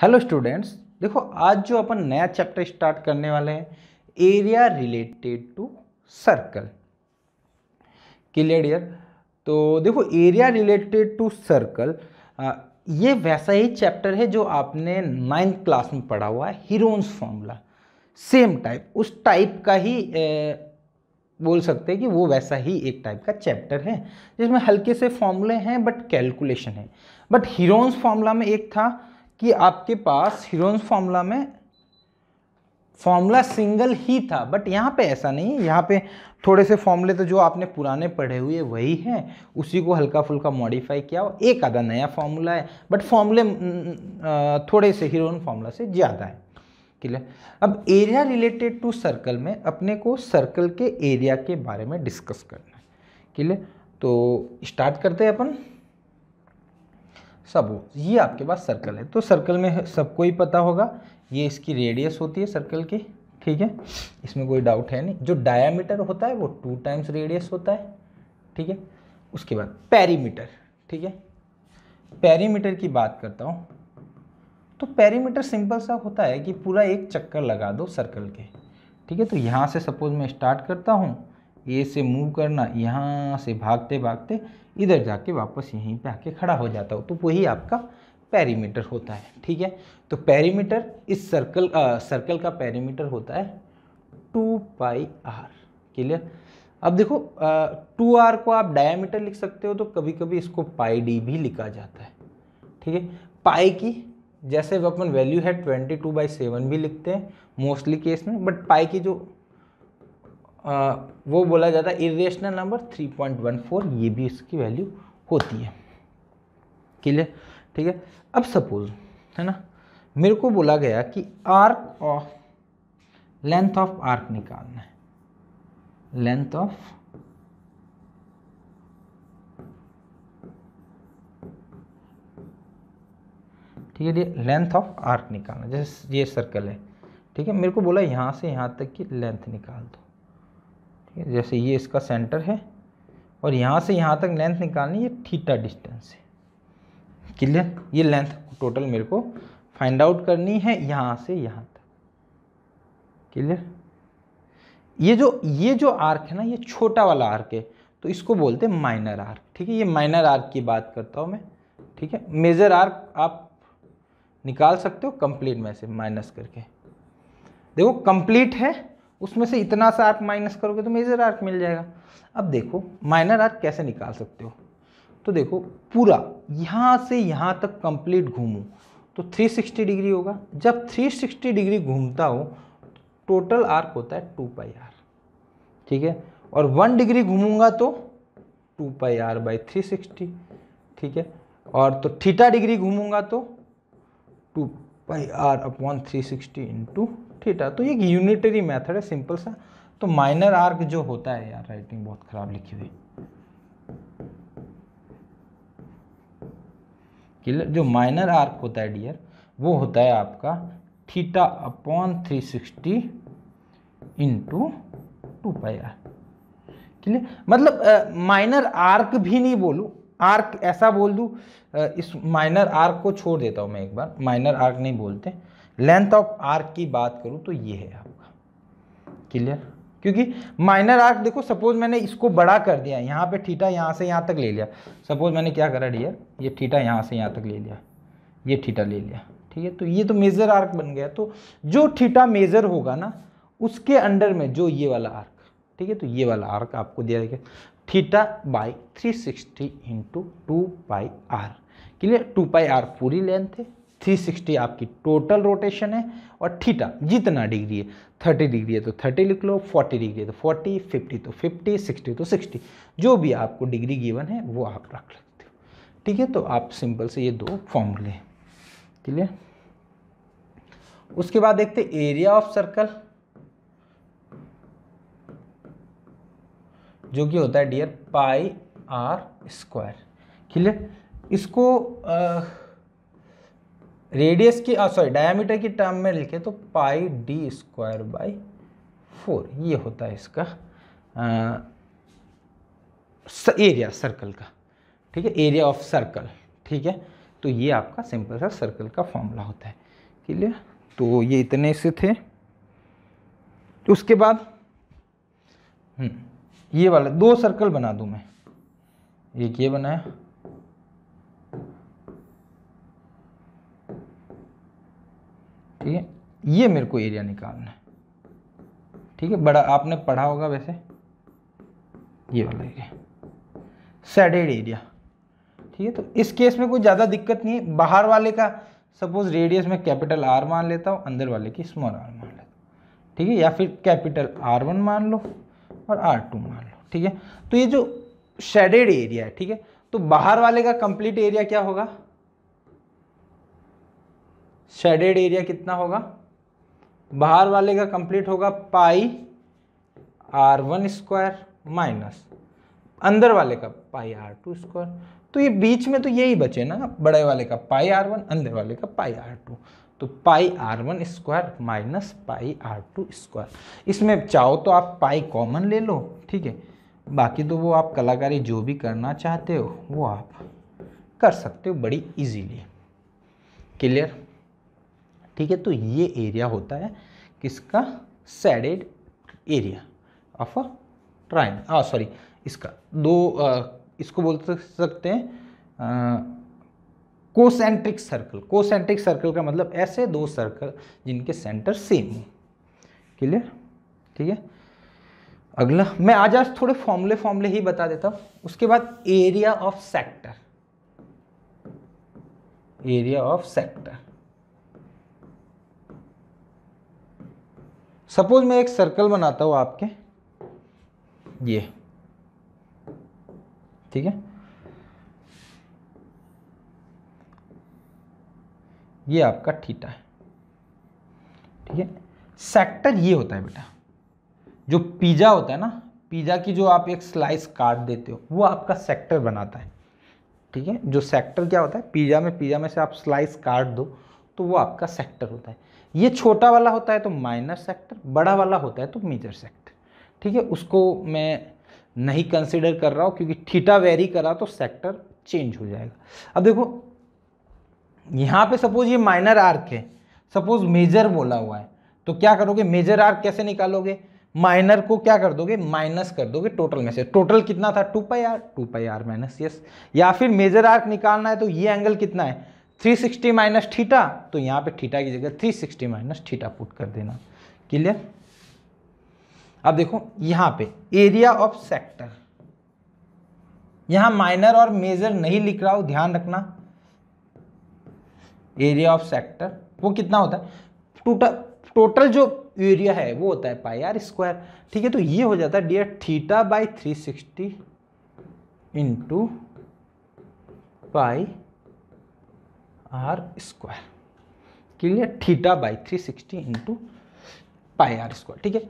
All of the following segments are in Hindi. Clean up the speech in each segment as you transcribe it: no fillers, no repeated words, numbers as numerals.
हेलो स्टूडेंट्स, देखो आज जो अपन नया चैप्टर स्टार्ट करने वाले हैं, area related to circle. Clear dear? तो देखो एरिया रिलेटेड टू सर्कल, ये वैसा ही चैप्टर है जो आपने 9th क्लास में पढ़ा हुआ है, हीरोन्स फॉर्मूला। सेम टाइप, उस टाइप का ही बोल सकते हैं कि वो वैसा ही एक टाइप का चैप्टर है जिसमें हल्के से फॉर्मूले हैं बट कैलकुलेशन है। बट हीरोन्स फॉर्मूला में एक था कि आपके पास हीरोन्स फॉर्मूला में फॉर्मूला सिंगल ही था, बट यहाँ पे ऐसा नहीं है। यहाँ पे थोड़े से फॉर्मूले तो जो आपने पुराने पढ़े हुए वही हैं, उसी को हल्का फुल्का मॉडिफाई किया हो, एक आधा नया फॉर्मूला है, बट फॉर्मूले थोड़े से हीरोन फॉर्मूला से ज़्यादा है। क्लियर? अब एरिया रिलेटेड टू सर्कल में अपने को सर्कल के एरिया के बारे में डिस्कस करना है। क्लियर? तो स्टार्ट करते हैं अपन। सब ये आपके पास सर्कल है, तो सर्कल में सबको ही पता होगा ये इसकी रेडियस होती है सर्कल की, ठीक है, इसमें कोई डाउट है नहीं। जो डायामीटर होता है वो 2 टाइम्स रेडियस होता है, ठीक है। उसके बाद पेरीमीटर, ठीक है, पेरीमीटर की बात करता हूँ तो पेरीमीटर सिंपल सा होता है कि पूरा एक चक्कर लगा दो सर्कल के, ठीक है। तो यहाँ से सपोज मैं स्टार्ट करता हूँ, ए से मूव करना, यहाँ से भागते भागते इधर जाके वापस यहीं पे आके खड़ा हो जाता हूँ, तो वही आपका पेरीमीटर होता है, ठीक है। तो पेरीमीटर इस सर्कल का पेरीमीटर होता है 2πr। क्लियर? अब देखो 2r को आप डायमीटर लिख सकते हो, तो कभी कभी इसको πd भी लिखा जाता है, ठीक है। पाई की जैसे अपन वैल्यू है 22/7 भी लिखते हैं मोस्टली केस में, बट पाई की जो वो बोला जाता है इरेशनल नंबर 3.14, ये भी इसकी वैल्यू होती है। क्लियर? ठीक है। अब सपोज है ना, मेरे को बोला गया कि arc of length of arc निकालना है, लेंथ ऑफ ठीक है, लेंथ ऑफ आर्क निकालना। जैसे ये सर्कल है, ठीक है, मेरे को बोला यहाँ से यहाँ तक की लेंथ निकाल दो, ठीक है। जैसे ये इसका सेंटर है और यहाँ से यहाँ तक लेंथ निकालनी, ये थीटा डिस्टेंस है। क्लियर? ये लेंथ टोटल मेरे को फाइंड आउट करनी है यहाँ से यहाँ तक। क्लियर? ये जो आर्क है ना, ये छोटा वाला आर्क है, तो इसको बोलते हैं माइनर आर्क, ठीक है। ये माइनर आर्क की बात करता हूँ मैं, ठीक है। मेजर आर्क आप निकाल सकते हो कंप्लीट में से माइनस करके। देखो कंप्लीट है, उसमें से इतना सा आर्क माइनस करोगे तो मेजर आर्क मिल जाएगा। अब देखो माइनर आर्क कैसे निकाल सकते हो, तो देखो पूरा यहाँ से यहाँ तक कंप्लीट घूमूं तो 360 डिग्री होगा। जब 360 डिग्री घूमता हो टोटल आर्क होता है 2πr, ठीक है। और 1 डिग्री घूमूंगा तो 2πr/360, ठीक है। और तो थीटा डिग्री घूमूंगा तो 2πr/360 इंटू थीटा। तो ये यूनिटरी मेथड है, सिंपल सा। तो माइनर आर्क जो होता है, यार राइटिंग बहुत खराब लिखी हुई, क्लियर? जो माइनर आर्क होता है डियर, वो होता है आपका θ/360 इंटू 2πr। क्लियर? मतलब माइनर आर्क भी नहीं बोलूँ, आर्क ऐसा बोल दूँ, इस माइनर आर्क को छोड़ देता हूँ मैं एक बार, माइनर आर्क नहीं बोलते। लेंथ ऑफ आर्क की बात करूँ तो ये है आपका। क्लियर? क्योंकि माइनर आर्क देखो, सपोज मैंने इसको बड़ा कर दिया, यहाँ पे थीटा यहाँ से यहाँ तक ले लिया। सपोज मैंने क्या करा डियर, ये थीटा यहाँ से यहाँ तक ले लिया, ये थीटा ले लिया, ठीक है। तो ये तो मेजर आर्क बन गया। तो जो थीटा मेजर होगा ना, उसके अंडर में जो ये वाला आर्क, ठीक है, तो ये वाला आर्क आपको दिया जाएगा θ/360 इंटू 2πr। क्लियर? 2πr पूरी लेंथ है, 360 आपकी टोटल रोटेशन है, और थीटा जितना डिग्री है, 30 डिग्री है तो 30 लिख लो, 40 डिग्री है तो 40, 50 तो 50, 60 तो 60, जो भी आपको डिग्री गिवन है वो आप रख सकते हो, ठीक है। तो आप सिंपल से ये 2 फॉर्मूले। क्लियर? उसके बाद देखते एरिया ऑफ सर्कल, जो कि होता है डियर πr²। क्लियर? इसको रेडियस की सॉरी डायमीटर की टर्म में लिखे तो πd²/4, ये होता है इसका एरिया सर्कल का, ठीक है, एरिया ऑफ सर्कल, ठीक है। तो ये आपका सिंपल सा सर्कल का फॉर्मूला होता है। क्लियर? तो ये इतने से थे। उसके बाद ये वाला 2 सर्कल बना दूं मैं। एक ये बनाया, ठीक है, ये मेरे को एरिया निकालना है। ठीक है, बड़ा आपने पढ़ा होगा वैसे, ये वाला एरिया शेडेड एरिया। ठीक है, तो इस केस में कोई ज़्यादा दिक्कत नहीं है। बाहर वाले का सपोज रेडियस में कैपिटल R मान लेता हूँ, अंदर वाले की स्मॉल r मान लेता हूँ। ठीक है, या फिर कैपिटल R1 मान लो और R2 मान लो। ठीक है, तो ये जो शेडेड एरिया है, ठीक है, तो बाहर वाले का कंप्लीट एरिया क्या होगा? शेडेड एरिया कितना होगा? बाहर वाले का कंप्लीट होगा पाई R1 स्क्वायर माइनस अंदर वाले का पाई R2 स्क्वायर। तो ये बीच में तो यही बचे ना, बड़े वाले का पाई R1, अंदर वाले का पाई R2। तो पाई R1 square minus pi R2 square. इसमें चाहो तो आप पाई कॉमन ले लो, ठीक है, बाकी तो वो आप कलाकारी जो भी करना चाहते हो वो आप कर सकते हो बड़ी इजीली। क्लियर? ठीक है, तो ये एरिया होता है किसका? Shaded area of a triangle, sorry, इसका इसको बोल सकते हैं कोसेंट्रिक सर्कल। कोसेंट्रिक सर्कल का मतलब ऐसे 2 सर्कल जिनके सेंटर सेम हो। क्लियर? ठीक है, अगला मैं आज थोड़े फॉर्मूले ही बता देता हूँ। उसके बाद area of sector. Area of sector, suppose मैं एक सर्कल बनाता हूं आपके, ये, ठीक है, ये आपका थीटा है। ठीक है, सेक्टर ये होता है बेटा, जो पिज्जा होता है ना, पिज्जा की जो आप एक स्लाइस काट देते हो वो आपका सेक्टर बनाता है। ठीक है, जो सेक्टर क्या होता है, पिज्जा में से आप स्लाइस काट दो तो वो आपका सेक्टर होता है। ये छोटा वाला होता है तो माइनर सेक्टर, बड़ा वाला होता है तो मेजर सेक्टर। ठीक है, उसको मैं नहीं कंसीडर कर रहा हूँ क्योंकि थीटा वेरी करा तो सेक्टर चेंज हो जाएगा। अब देखो यहाँ पे सपोज ये माइनर आर्क है, सपोज मेजर बोला हुआ है, तो क्या करोगे? मेजर आर्क कैसे निकालोगे? माइनर को क्या कर दोगे? माइनस कर दोगे टोटल में से। टोटल कितना था? 2 पाई आर माइनस यस। या फिर मेजर आर्क निकालना है तो ये एंगल कितना है? 360 माइनस थीटा, तो यहाँ पे थीटा की जगह 360 माइनस थीटा पुट कर देना। क्लियर? अब देखो यहाँ पे एरिया ऑफ सेक्टर, यहाँ माइनर और मेजर नहीं लिख रहा हूँ, ध्यान रखना। एरिया ऑफ सेक्टर वो कितना होता है? टोटल जो एरिया है वो होता है पाई आर स्क्वायर। ठीक है, तो ये हो जाता है dear theta by 360 into pi r square. Clear? Theta by 360 into pi r square. ठीक है,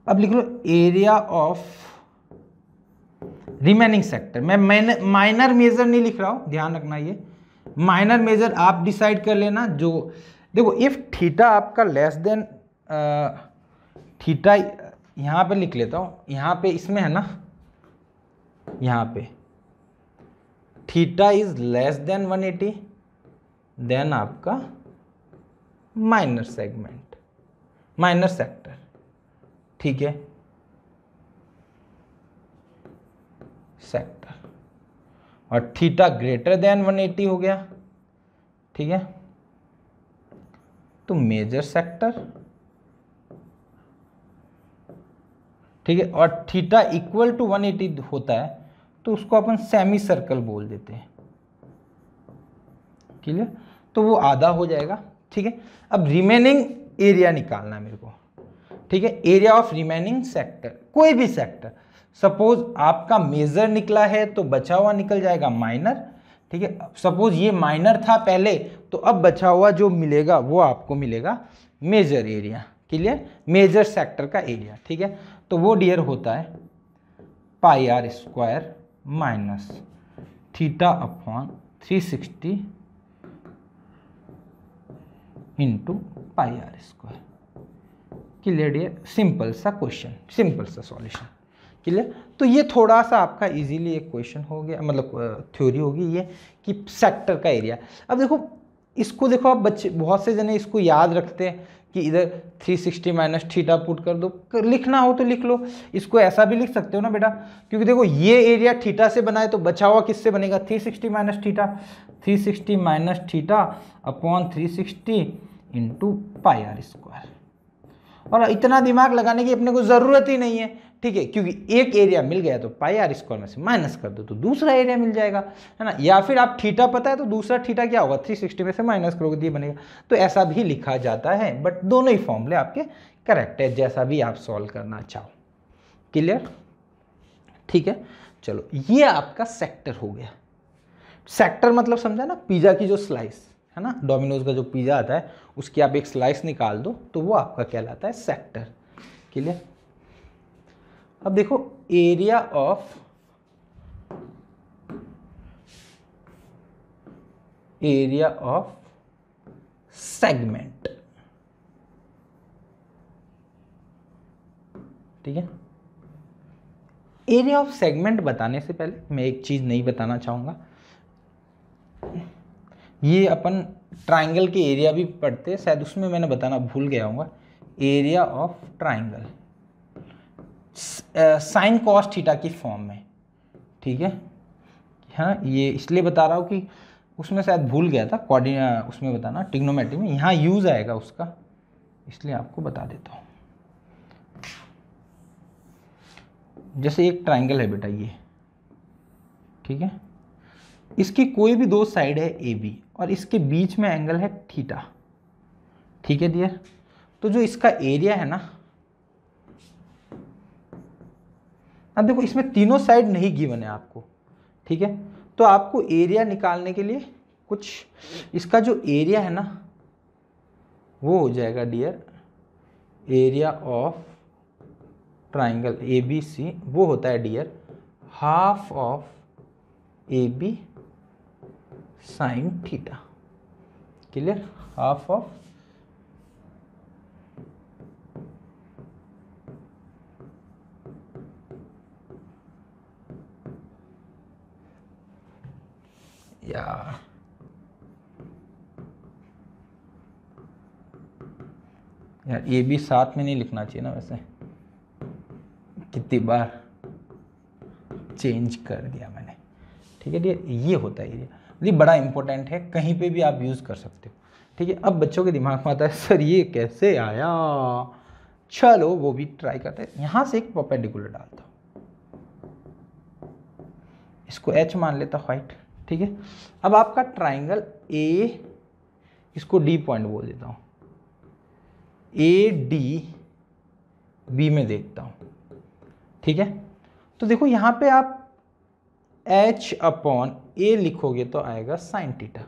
अब लिख लो एरिया ऑफ रिमेनिंग सेक्टर। मैं माइनर मेजर नहीं लिख रहा हूं, ध्यान रखना। ये माइनर मेजर आप डिसाइड कर लेना। जो देखो इफ थीटा आपका लेस देन थीटा, यहां पे लिख लेता हूं, यहां पे इसमें है ना, यहां पे theta is less than 180, then आपका माइनर सेगमेंट, माइनर सेक्टर। ठीक है, सेक्टर, और थीटा ग्रेटर देन 180 हो गया। ठीक है, तो मेजर सेक्टर। ठीक है, और थीटा इक्वल टू 180 होता है तो उसको अपन सेमी सर्कल बोल देते हैं। क्लियर? तो वो आधा हो जाएगा। ठीक है, अब रिमेनिंग एरिया निकालना है मेरे को। ठीक है, एरिया ऑफ रिमेनिंग सेक्टर, कोई भी सेक्टर। सपोज आपका मेजर निकला है तो बचा हुआ निकल जाएगा माइनर। ठीक है, सपोज ये माइनर था पहले, तो अब बचा हुआ जो मिलेगा वो आपको मिलेगा major area. Clear? Major sector का एरिया। ठीक है, तो वो डियर होता है pi r square minus theta upon 360 into pi r square. Clear dear? Simple सा क्वेश्चन, सिंपल सा सॉल्यूशन। क्लियर। तो ये थोड़ा सा आपका इजीली एक क्वेश्चन हो गया, मतलब थ्योरी होगी ये कि सेक्टर का एरिया। अब देखो इसको, देखो आप बच्चे बहुत से जने इसको याद रखते हैं कि इधर 360 माइनस थीटा पुट कर दो, लिखना हो तो लिख लो। इसको ऐसा भी लिख सकते हो ना बेटा, क्योंकि देखो ये एरिया थीटा से बना है तो बचा हुआ किससे बनेगा, 360 minus theta, 360 minus theta upon 360 into pi r square. और इतना दिमाग लगाने की अपने को जरूरत ही नहीं है, ठीक है, क्योंकि एक एरिया मिल गया तो पाई आर स्क्वायर में से माइनस कर दो तो दूसरा एरिया मिल जाएगा, है ना। या फिर आप थीटा पता है तो दूसरा थीटा क्या होगा, 360 में से माइनस करोगे तो ये बनेगा। तो ऐसा भी लिखा जाता है, बट दोनों ही फॉर्मूले आपके करेक्ट है, जैसा भी आप सॉल्व करना चाहो। क्लियर, ठीक है। चलो ये आपका सेक्टर हो गया। सेक्टर मतलब समझा ना, पिज्जा की जो स्लाइस है ना, डोमिनोज का जो पिज्जा आता है उसकी आप एक स्लाइस निकाल दो तो वो आपका कहलाता है सेक्टर। क्लियर। अब देखो एरिया ऑफ सेगमेंट, ठीक है। एरिया ऑफ सेगमेंट बताने से पहले मैं एक चीज नहीं बताना चाहूंगा, ये अपन ट्राइंगल के एरिया भी पढ़ते हैं शायद, उसमें मैंने बताना भूल गया हूँ। Area of triangle sine cos theta की फॉर्म में, ठीक है। हाँ ये इसलिए बता रहा हूँ कि उसमें शायद भूल गया था उसमें बताना, ट्रिग्नोमेट्री में यहाँ यूज आएगा उसका, इसलिए आपको बता देता हूँ। जैसे एक ट्राइंगल है बेटा ये, ठीक है, इसकी कोई भी दो साइड है ए बी और इसके बीच में एंगल है थीटा, ठीक है डियर। तो जो इसका एरिया है ना, अब देखो इसमें तीनों साइड नहीं गिवन है आपको, ठीक है। तो आपको एरिया निकालने के लिए कुछ, इसका जो एरिया है ना वो हो जाएगा dear, area of triangle A B C, वो होता है dear half of A B sine theta. Clear, half of यार ये भी साथ में नहीं लिखना चाहिए ना, वैसे कितनी बार चेंज कर दिया मैंने, ठीक है डियर। ये होता है एरिया, ये बड़ा इंपॉर्टेंट है, कहीं पे भी आप यूज़ कर सकते हो, ठीक है। अब बच्चों के दिमाग में आता है सर ये कैसे आया, चलो वो भी ट्राई करते हैं। यहाँ से एक परपेंडिकुलर डालता हूँ, इसको एच मान लेता व्हाइट, ठीक है। अब आपका ट्राइंगल ए, इसको डी पॉइंट बोल देता हूँ, ए डी बी में देखता हूँ, ठीक है। तो देखो यहाँ पे आप एच अपॉन ए लिखोगे तो आएगा sine theta,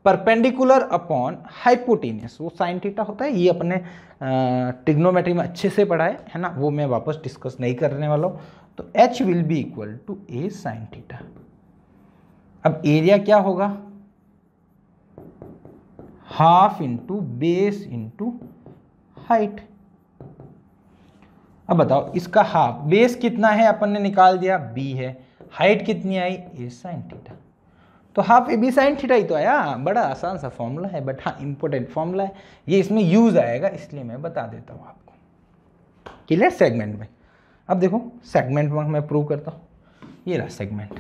perpendicular upon hypotenuse, वो साइन थीटा होता है, ये अपने ट्रिग्नोमेट्री में अच्छे से पढ़ा है ना, वो मैं वापस डिस्कस नहीं करने वाला हूँ। तो H will be equal to A sine theta. अब एरिया क्या होगा, half into base into height. अब बताओ इसका हाफ, बेस कितना है अपन ने निकाल दिया, बी है, हाइट कितनी आई, ए साइन थीटा, तो half A B sine theta ही तो आया। बड़ा आसान सा फॉर्मूला है, बट हाँ इंपॉर्टेंट फॉर्मूला है, ये इसमें यूज आएगा इसलिए मैं बता देता हूँ आपको। क्लियर, सेगमेंट में। अब देखो सेगमेंट में मैं प्रूव करता हूँ, ये रहा सेगमेंट।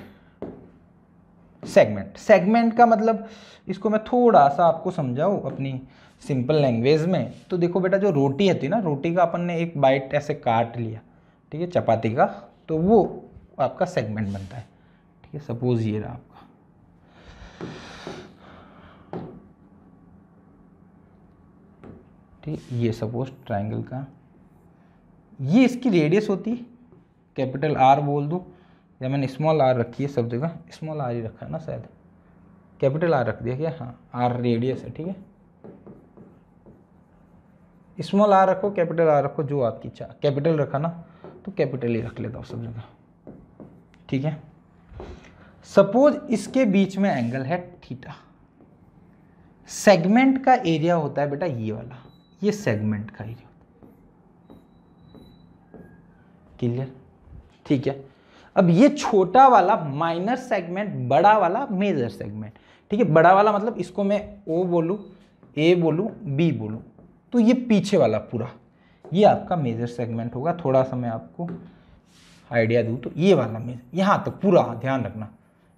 सेगमेंट का मतलब, इसको मैं थोड़ा सा आपको समझाऊँ अपनी सिंपल लैंग्वेज में। तो देखो बेटा जो रोटी होती है ना, रोटी का अपन ने एक बाइट ऐसे काट लिया, ठीक है, चपाती का, तो वो आपका सेगमेंट बनता है, ठीक है। सपोज ये रहा आपका, ठीक, ये सपोज ट्राइंगल का, ये इसकी रेडियस होती है, कैपिटल आर बोल दूँ या मैंने स्मॉल आर रखी है, सब जगह स्मॉल आर ही रखा है ना, शायद कैपिटल आर रख दिया क्या, हाँ आर रेडियस है, ठीक है। स्मॉल आर रखो, कैपिटल आर रखो, जो आपकी इच्छा, कैपिटल रखा ना तो कैपिटल ही रख लेता हूँ सब जगह, ठीक है। सपोज इसके बीच में एंगल है थीटा, सेगमेंट का एरिया होता है बेटा ये वाला, ये सेगमेंट का एरिया होता है। क्लियर, ठीक है। अब ये छोटा वाला माइनर सेगमेंट, बड़ा वाला मेजर सेगमेंट, ठीक है। बड़ा वाला मतलब इसको मैं ओ बोलूँ, ए बोलूँ, बी बोलूँ, तो ये पीछे वाला पूरा ये आपका मेजर सेगमेंट होगा। थोड़ा सा मैं आपको आइडिया दूँ तो ये वाला मेजर, यहाँ तक पूरा, ध्यान रखना,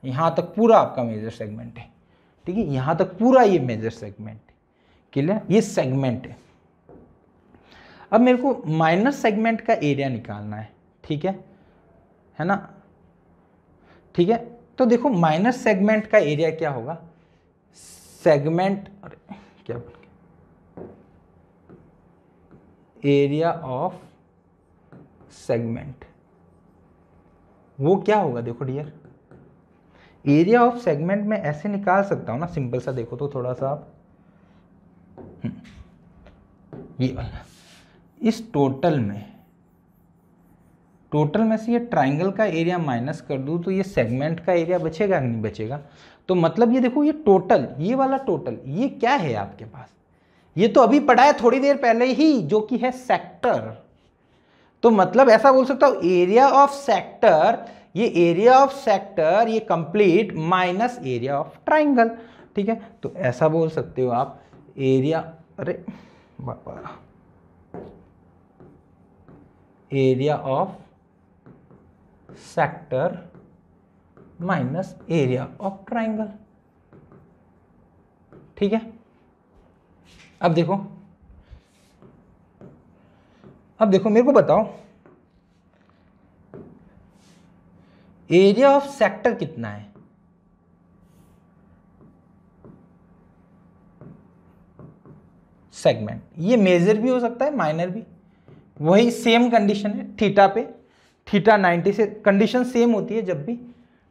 यहाँ तक पूरा आपका मेजर सेगमेंट है, ठीक है। यहाँ तक पूरा ये मेजर सेगमेंट है, क्लियर, ये सेगमेंट है। अब मेरे को माइनर सेगमेंट का एरिया निकालना है, ठीक है ना, ठीक है। तो देखो माइनर सेगमेंट का एरिया क्या होगा, सेगमेंट, अरे क्या बोल गया, एरिया ऑफ सेगमेंट, वो क्या होगा, देखो डियर, एरिया ऑफ सेगमेंट में ऐसे निकाल सकता हूं ना, सिंपल सा, देखो तो थोड़ा सा आप ये वाला, इस टोटल में से ये ट्राइंगल का एरिया माइनस कर दूं तो ये सेगमेंट का एरिया बचेगा नहीं बचेगा। तो मतलब ये देखो, ये टोटल, ये वाला टोटल, ये क्या है आपके पास, ये तो अभी पढ़ा है थोड़ी देर पहले ही, जो कि है सेक्टर। तो मतलब ऐसा बोल सकता हूं, एरिया ऑफ सेक्टर, ये एरिया ऑफ सेक्टर ये complete minus area of triangle, ठीक है। तो ऐसा बोल सकते हो आप, एरिया, अरे बाबा, area of sector minus area of triangle, ठीक है। अब देखो मेरे को बताओ, एरिया ऑफ सेक्टर कितना है, सेगमेंट, ये मेजर भी हो सकता है माइनर भी, वही सेम कंडीशन है थीटा पे, थीटा 90 से कंडीशन सेम होती है जब भी,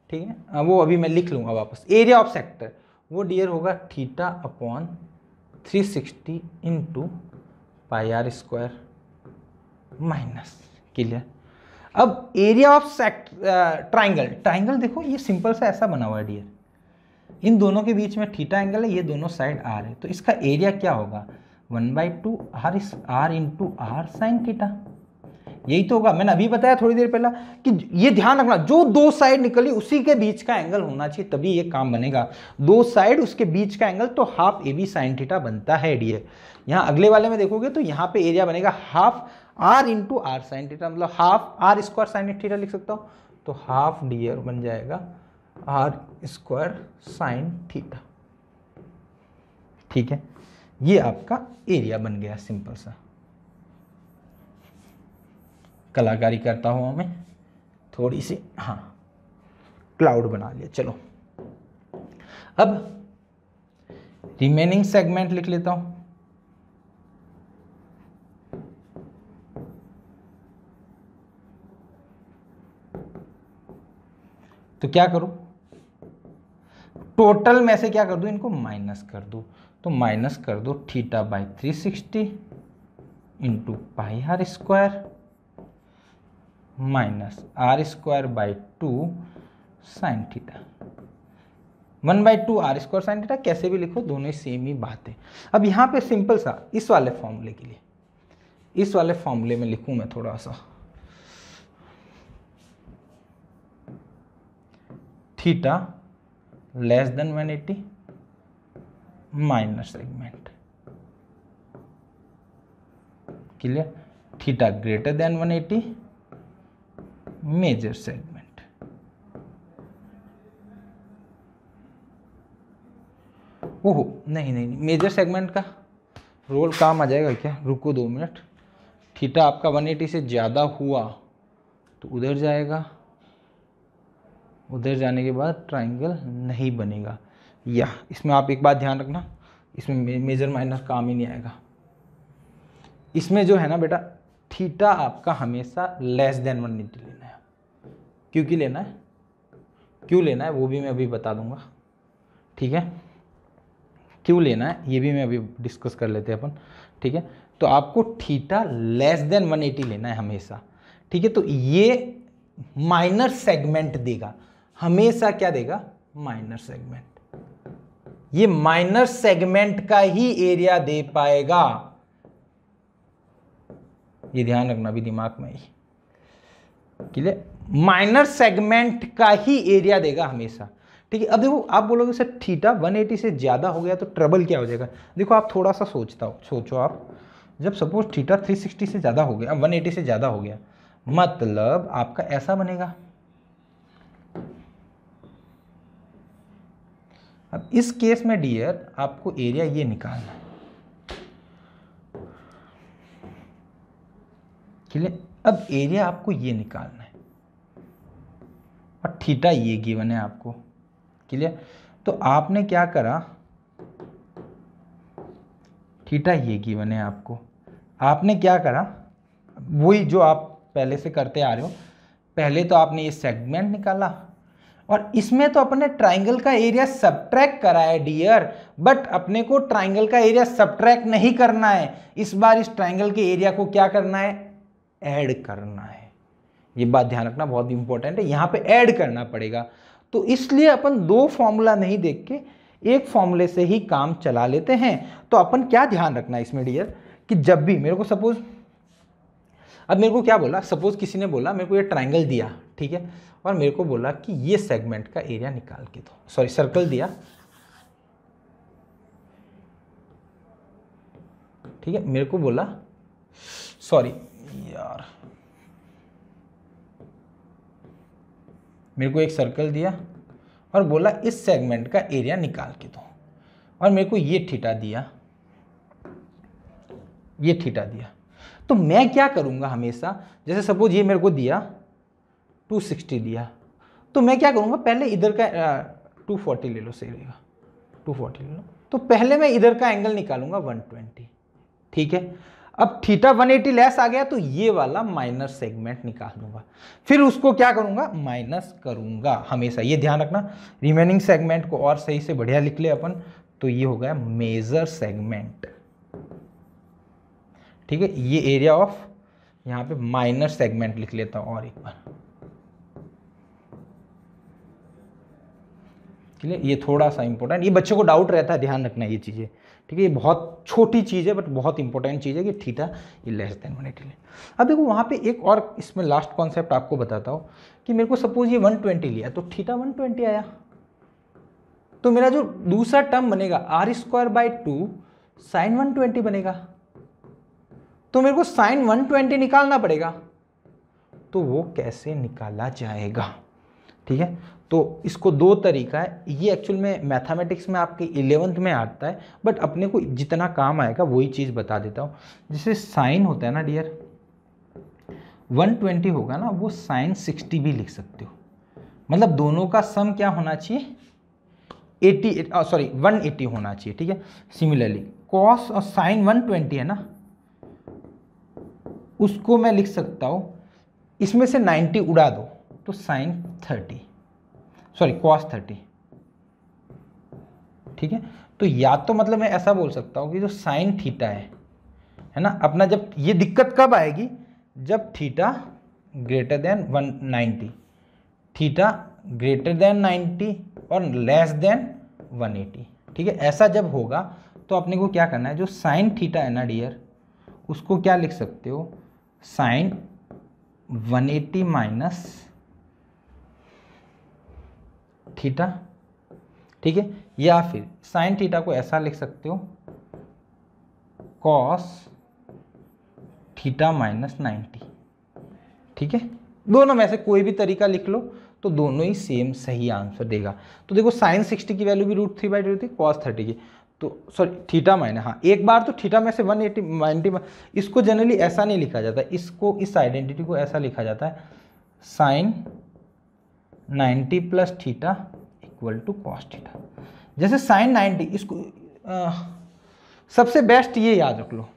ठीक है। वो अभी मैं लिख लूंगा वापस, एरिया ऑफ सेक्टर वो डियर होगा theta upon 360 into pi r square minus, clear. अब एरिया ऑफ ट्राइंगल देखो, ये सिंपल सा ऐसा बना हुआ है डियर, इन दोनों के बीच में थीटा एंगल है, ये दोनों साइड आर है, तो इसका एरिया क्या होगा, 1/2 r into r sine theta, यही तो होगा। मैंने अभी बताया थोड़ी देर पहला कि ये ध्यान रखना, जो दो साइड निकली उसी के बीच का एंगल होना चाहिए, तभी ये काम बनेगा। दो साइड उसके बीच का एंगल तो half A B sine theta बनता है डियर। यहाँ अगले वाले में देखोगे तो यहाँ पे एरिया बनेगा half r into r sine theta, मतलब half r square sine theta लिख सकता हूँ, तो हाफ डियर बन जाएगा आर स्क्वायर साइन थीटा, ठीक है। ये आपका एरिया बन गया सिंपल सा। कलाकारी करता हूँ मैं थोड़ी सी, हाँ क्लाउड बना लिया। चलो अब रिमेनिंग सेगमेंट लिख लेता हूं। तो क्या करूं, टोटल में से क्या कर दूं, इनको माइनस कर दूं, तो माइनस कर दो theta by 360 into pi r square minus r square by 2 sine theta, 1/2 r square sine theta, कैसे भी लिखो दोनों ही सेम ही बात है। अब यहाँ पे सिंपल सा इस वाले फॉर्मूले के लिए, इस वाले फॉर्मूले में लिखूं मैं थोड़ा सा, theta less than 180 minor segment, clear, theta greater than 180 major segment. ओहो नहीं नहीं नहीं, मेजर सेगमेंट का रोल काम आ जाएगा क्या, रुको 2 मिनट। थीटा आपका 180 से ज़्यादा हुआ तो उधर जाएगा, उधर जाने के बाद ट्राइंगल नहीं बनेगा। या इसमें आप एक बात ध्यान रखना, इसमें मेजर माइनर काम ही नहीं आएगा। इसमें जो है ना बेटा, थीटा आपका हमेशा लेस देन 180 लेना है। क्योंकि लेना है, क्यों लेना है वो भी मैं अभी बता दूंगा, ठीक है। क्यों लेना है ये भी मैं अभी डिस्कस कर लेते हैं अपन, ठीक है। तो आपको थीटा लेस देन 180 लेना है हमेशा, ठीक है। तो ये माइनर सेगमेंट देगा हमेशा, क्या देगा, माइनर सेगमेंट। ये माइनर सेगमेंट का ही एरिया दे पाएगा, ये ध्यान रखना भी दिमाग में ही। क्लियर, माइनर सेगमेंट का ही एरिया देगा हमेशा। ठीक है, अब देखो आप बोलोगे सर थीटा 180 से ज़्यादा हो गया तो ट्रबल क्या हो जाएगा। देखो आप थोड़ा सा सोचो आप, जब सपोज थीटा 360 से ज़्यादा हो गया, 180 से ज़्यादा हो गया, मतलब आपका ऐसा बनेगा। अब इस केस में डियर आपको एरिया ये निकालना है, क्लियर। अब एरिया आपको ये निकालना है और थीटा ये गिवन है आपको, क्लियर। तो आपने क्या करा, थीटा ये गिवन है आपको, आपने क्या करा, वही जो आप पहले से करते आ रहे हो। पहले तो आपने ये सेगमेंट निकाला और इसमें तो अपने ट्राइंगल का एरिया सब्ट्रैक्ट करा है डियर, बट अपने को ट्राइंगल का एरिया सब्ट्रैक्ट नहीं करना है, इस बार इस ट्राइंगल के एरिया को क्या करना है, ऐड करना है। ये बात ध्यान रखना, बहुत इंपॉर्टेंट है, यहाँ पे ऐड करना पड़ेगा। तो इसलिए अपन दो फॉर्मूला नहीं देख के एक फॉर्मूले से ही काम चला लेते हैं। तो अपन क्या ध्यान रखना है इसमें डियर, कि जब भी मेरे को सपोज, अब मेरे को क्या बोला, सपोज किसी ने बोला मेरे को ये ट्राइंगल दिया, ठीक है, और मेरे को बोला कि ये सेगमेंट का एरिया निकाल के दो, सॉरी सर्कल दिया, ठीक है, मेरे को बोला, सॉरी यार, मेरे को एक सर्कल दिया और बोला इस सेगमेंट का एरिया निकाल के दो, और मेरे को ये थीटा दिया, ये थीटा दिया। तो मैं क्या करूंगा हमेशा, जैसे सपोज ये मेरे को दिया 260 दिया, तो मैं क्या करूंगा, पहले इधर का 240 ले लो, सही रहेगा, 240 ले लो। तो पहले मैं इधर का एंगल निकालूंगा 120, ठीक है। अब थीटा 180 लेस आ गया तो ये वाला माइनस सेगमेंट निकाल दूंगा, फिर उसको क्या करूंगा, माइनस करूंगा हमेशा, ये ध्यान रखना। रिमेनिंग सेगमेंट को और सही से बढ़िया लिख ले अपन, तो ये हो गया मेजर सेगमेंट, ठीक है। ये एरिया ऑफ, यहाँ पे माइनर सेगमेंट लिख लेता हूं और एक बार, क्लियर। ये थोड़ा सा इंपॉर्टेंट, ये बच्चों को डाउट रहता है, ध्यान रखना ये चीज़ें, ठीक है। ये बहुत छोटी चीज़ है बट बहुत इंपॉर्टेंट चीज़ है कि थीटा ये लेस देन 180 ले। अब देखो वहाँ पे एक और इसमें लास्ट कॉन्सेप्ट आपको बताता हूँ कि मेरे को सपोज ये 120 लिया तो थीटा 120 आया, तो मेरा जो दूसरा टर्म बनेगा r²/2 sin 120 बनेगा, तो मेरे को sin 120 निकालना पड़ेगा। तो वो कैसे निकाला जाएगा, ठीक है। तो इसको दो तरीका है, ये एक्चुअल में मैथमेटिक्स में आपके 11th में आता है, बट अपने को जितना काम आएगा वही चीज़ बता देता हूँ। जैसे साइन होता है ना डियर, 120 होगा ना, वो साइन 60 भी लिख सकते हो, मतलब दोनों का सम क्या होना चाहिए, 180 होना चाहिए, ठीक है। सिमिलरली कॉस और साइन 120 है ना, उसको मैं लिख सकता हूँ, इसमें से 90 उड़ा दो तो साइन 30, सॉरी कॉस 30, ठीक है। तो या तो मतलब मैं ऐसा बोल सकता हूँ कि जो साइन थीटा है ना अपना, जब ये दिक्कत कब आएगी, जब theta greater then 190, theta greater then 90 और लेस देन 180, ठीक है। ऐसा जब होगा तो अपने को क्या करना है, जो साइन थीटा है ना डियर, उसको क्या लिख सकते हो, साइन 180 माइनस थीटा, ठीक है। या फिर साइन थीटा को ऐसा लिख सकते हो, कॉस थीटा माइनस 90, ठीक है। दोनों में से कोई भी तरीका लिख लो तो दोनों ही सेम सही आंसर देगा। तो देखो साइन 60 की वैल्यू भी √3/2 थी, कॉस 30 की, तो सॉरी थीटा माइनस, हाँ एक बार तो थीटा में से 180 90, इसको जनरली ऐसा नहीं लिखा जाता, इसको इस आइडेंटिटी को ऐसा लिखा जाता है, sine 90 plus theta equal to cos theta. जैसे साइन 90, इसको सबसे बेस्ट ये याद रख लो,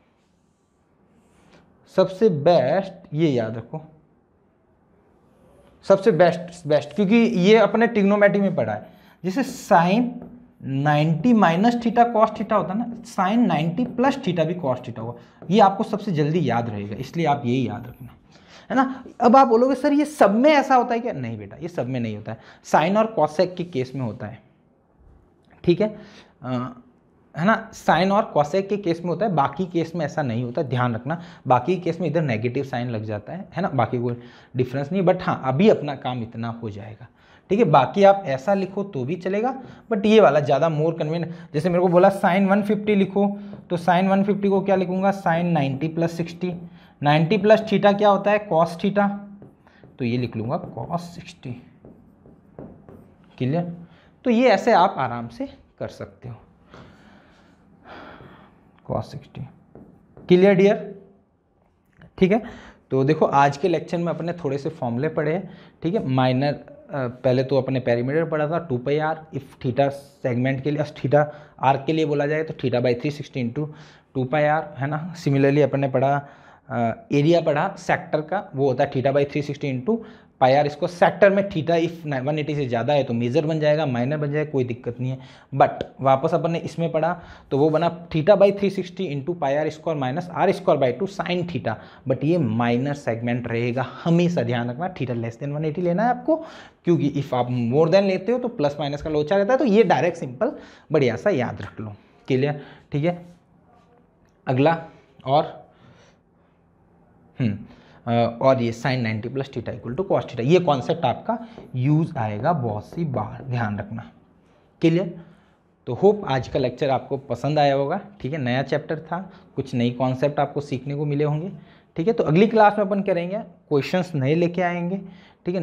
सबसे बेस्ट ये याद रखो, सबसे बेस्ट क्योंकि ये अपने ट्रिग्नोमेट्री में पढ़ा है। जैसे sine 90 minus theta cos theta होता है ना, साइन 90 प्लस थीटा भी कॉस थीटा होगा, ये आपको सबसे जल्दी याद रहेगा, इसलिए आप यही याद रखना, है ना। अब आप बोलोगे सर ये सब में ऐसा होता है क्या, नहीं बेटा ये सब में नहीं होता है, साइन और कॉसेक के केस में होता है, ठीक है। है ना, साइन और कॉसेक के केस में होता है, बाकी केस में ऐसा नहीं होता, ध्यान रखना। बाकी केस में इधर नेगेटिव साइन लग जाता है ना, बाकी कोई डिफरेंस नहीं। बट हाँ, अभी अपना काम इतना हो जाएगा, ठीक है। बाकी आप ऐसा लिखो तो भी चलेगा, बट ये वाला ज़्यादा मोर कन्वीनियंट। जैसे मेरे को बोला साइन 150 लिखो, तो साइन 150 को क्या लिखूंगा, साइन 90 + 60। 90 + थीटा क्या होता है, कॉस थीटा, तो ये लिख लूँगा कॉस 60। क्लियर। तो ये ऐसे आप आराम से कर सकते हो, cos 60। क्लियर डियर, ठीक है। तो देखो आज के लेक्चर में अपने थोड़े से फॉर्मूले पढ़े हैं, ठीक है। माइनर पहले तो अपने पेरीमीटर पढ़ा था 2πr, इफ थीटा सेगमेंट के लिए, थीटा आर्क के लिए बोला जाए तो θ/360 × 2πr, है ना। सिमिलरली अपने पढ़ा एरिया पढ़ा सेक्टर का, वो होता है θ/360 × πr। इसको सेक्टर में थीटा इफ 180 से ज़्यादा है तो मेजर बन जाएगा, माइनर बन जाएगा, कोई दिक्कत नहीं है। बट वापस अपन ने इसमें पढ़ा तो वो बना θ/360 × πr² - r² / 2 sin theta. But ये माइनर सेगमेंट रहेगा, हमेशा ध्यान रखना, थीटा < 180 लेना है आपको, क्योंकि इफ़ आप मोर देन लेते हो तो प्लस माइनस का लोचा रहता है। तो ये डायरेक्ट सिंपल बढ़िया सा याद रख लो। क्लियर, ठीक है। अगला और ये साइन 90 + थीटा = कॉस थीटा, ये कॉन्सेप्ट आपका यूज आएगा बहुत सी बार, ध्यान रखना। क्लियर। तो होप आज का लेक्चर आपको पसंद आया होगा, ठीक है। नया चैप्टर था, कुछ नई कॉन्सेप्ट आपको सीखने को मिले होंगे, ठीक है। तो अगली क्लास में अपन करेंगे क्वेश्चंस नए लेके आएंगे, ठीक है।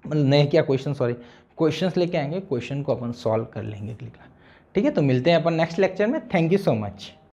नए क्या क्वेश्चन, सॉरी, क्वेश्चंस लेके आएंगे, क्वेश्चन को अपन सॉल्व कर लेंगे अगली क्लास, ठीक है। तो मिलते हैं अपन नेक्स्ट लेक्चर में। Thank you so much.